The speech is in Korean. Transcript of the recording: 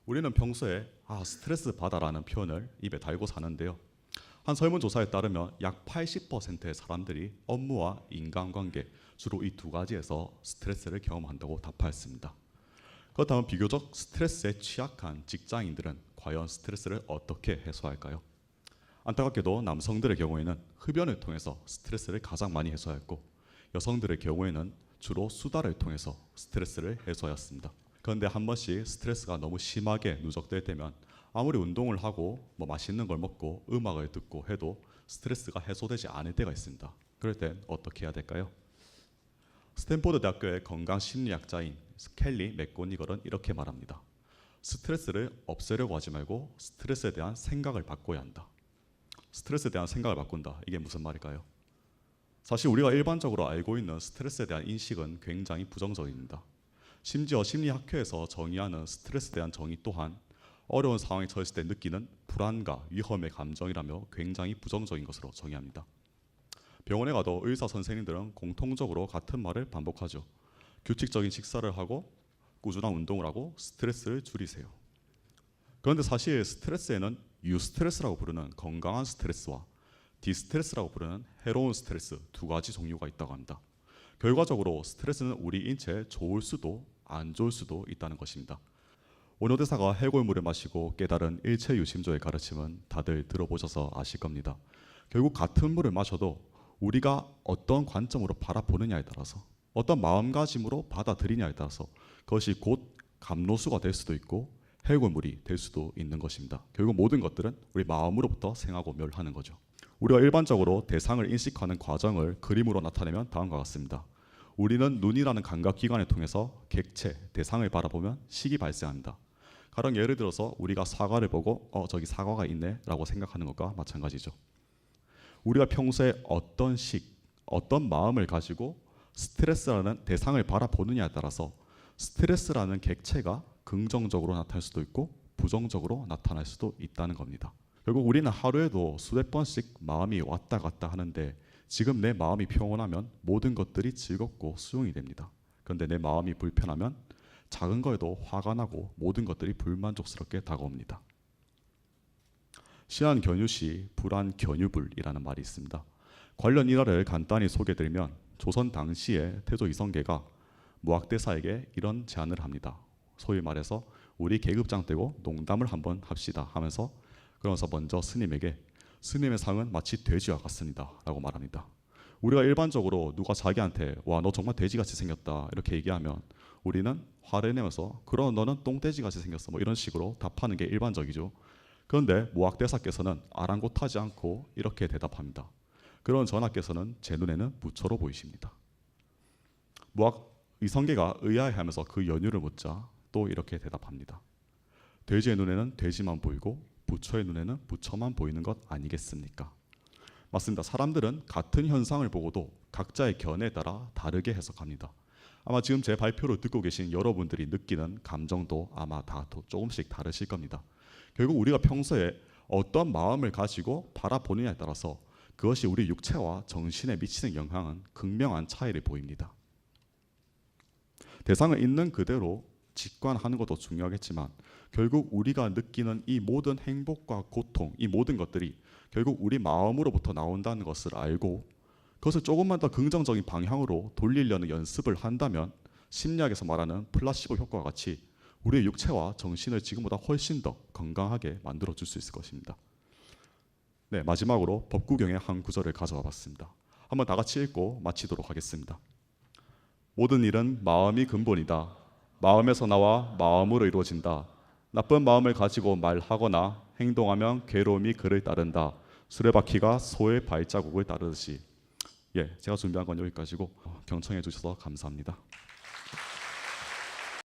우리는 평소에 스트레스 받아라는 표현을 입에 달고 사는데요. 한 설문조사에 따르면 약 80%의 사람들이 업무와 인간관계, 주로 이 두 가지에서 스트레스를 경험한다고 답하였습니다. 그렇다면 비교적 스트레스에 취약한 직장인들은 과연 스트레스를 어떻게 해소할까요? 안타깝게도 남성들의 경우에는 흡연을 통해서 스트레스를 가장 많이 해소하였고, 여성들의 경우에는 주로 수다를 통해서 스트레스를 해소하였습니다. 그런데 한 번씩 스트레스가 너무 심하게 누적될 때면 아무리 운동을 하고 맛있는 걸 먹고 음악을 듣고 해도 스트레스가 해소되지 않을 때가 있습니다. 그럴 땐 어떻게 해야 될까요? 스탠포드 대학교의 건강심리학자인 켈리 맥고니걸은 이렇게 말합니다. 스트레스를 없애려고 하지 말고 스트레스에 대한 생각을 바꿔야 한다. 스트레스에 대한 생각을 바꾼다. 이게 무슨 말일까요? 사실 우리가 일반적으로 알고 있는 스트레스에 대한 인식은 굉장히 부정적입니다. 심지어 심리학회에서 정의하는 스트레스에 대한 정의 또한 어려운 상황에 처했을 때 느끼는 불안과 위험의 감정이라며 굉장히 부정적인 것으로 정의합니다. 병원에 가도 의사 선생님들은 공통적으로 같은 말을 반복하죠. 규칙적인 식사를 하고 꾸준한 운동을 하고 스트레스를 줄이세요. 그런데 사실 스트레스에는 유스트레스라고 부르는 건강한 스트레스와 디스트레스라고 부르는 해로운 스트레스 두 가지 종류가 있다고 합니다. 결과적으로 스트레스는 우리 인체에 좋을 수도 안 좋을 수도 있다는 것입니다. 오노데사가 해골물을 마시고 깨달은 일체유심조의 가르침은 다들 들어보셔서 아실 겁니다. 결국 같은 물을 마셔도 우리가 어떤 관점으로 바라보느냐에 따라서, 어떤 마음가짐으로 받아들이냐에 따라서 그것이 곧 감로수가 될 수도 있고 해골물이 될 수도 있는 것입니다. 결국 모든 것들은 우리 마음으로부터 생하고 멸하는 거죠. 우리가 일반적으로 대상을 인식하는 과정을 그림으로 나타내면 다음과 같습니다. 우리는 눈이라는 감각기관을 통해서 객체, 대상을 바라보면 식이 발생합니다. 가령 예를 들어서 우리가 사과를 보고 저기 사과가 있네 라고 생각하는 것과 마찬가지죠. 우리가 평소에 어떤 식, 어떤 마음을 가지고 스트레스라는 대상을 바라보느냐에 따라서 스트레스라는 객체가 긍정적으로 나타날 수도 있고 부정적으로 나타날 수도 있다는 겁니다. 결국 우리는 하루에도 수백 번씩 마음이 왔다 갔다 하는데 지금 내 마음이 평온하면 모든 것들이 즐겁고 수용이 됩니다. 그런데 내 마음이 불편하면 작은 거에도 화가 나고 모든 것들이 불만족스럽게 다가옵니다. 신한견유시 불안견유불이라는 말이 있습니다. 관련 일화를 간단히 소개드리면 조선 당시에 태조 이성계가 무학대사에게 이런 제안을 합니다. 소위 말해서 우리 계급장 떼고 농담을 한번 합시다 하면서 그러면서 먼저 스님에게 스님의 상은 마치 돼지와 같습니다 라고 말합니다. 우리가 일반적으로 누가 자기한테 와 너 정말 돼지같이 생겼다 이렇게 얘기하면 우리는 화를 내면서 그럼 너는 똥돼지같이 생겼어 이런 식으로 답하는 게 일반적이죠. 그런데 무학대사께서는 아랑곳하지 않고 이렇게 대답합니다. 그런 전하께서는 제 눈에는 부처로 보이십니다. 이성계가 의아해하면서 그 연유를 묻자 또 이렇게 대답합니다. 돼지의 눈에는 돼지만 보이고 부처의 눈에는 부처만 보이는 것 아니겠습니까? 맞습니다. 사람들은 같은 현상을 보고도 각자의 견해에 따라 다르게 해석합니다. 아마 지금 제 발표를 듣고 계신 여러분들이 느끼는 감정도 아마 다 조금씩 다르실 겁니다. 결국 우리가 평소에 어떤 마음을 가지고 바라보느냐에 따라서 그것이 우리 육체와 정신에 미치는 영향은 극명한 차이를 보입니다. 대상을 있는 그대로 직관하는 것도 중요하겠지만 결국 우리가 느끼는 이 모든 행복과 고통, 이 모든 것들이 결국 우리 마음으로부터 나온다는 것을 알고 그것을 조금만 더 긍정적인 방향으로 돌리려는 연습을 한다면 심리학에서 말하는 플라시보 효과와 같이 우리의 육체와 정신을 지금보다 훨씬 더 건강하게 만들어줄 수 있을 것입니다. 네, 마지막으로 법구경의 한 구절을 가져와 봤습니다. 한번 다 같이 읽고 마치도록 하겠습니다. 모든 일은 마음이 근본이다. 마음에서 나와 마음으로 이루어진다. 나쁜 마음을 가지고 말하거나 행동하면 괴로움이 그를 따른다. 수레바퀴가 소의 발자국을 따르듯이. 제가 준비한 건 여기까지고 경청해 주셔서 감사합니다.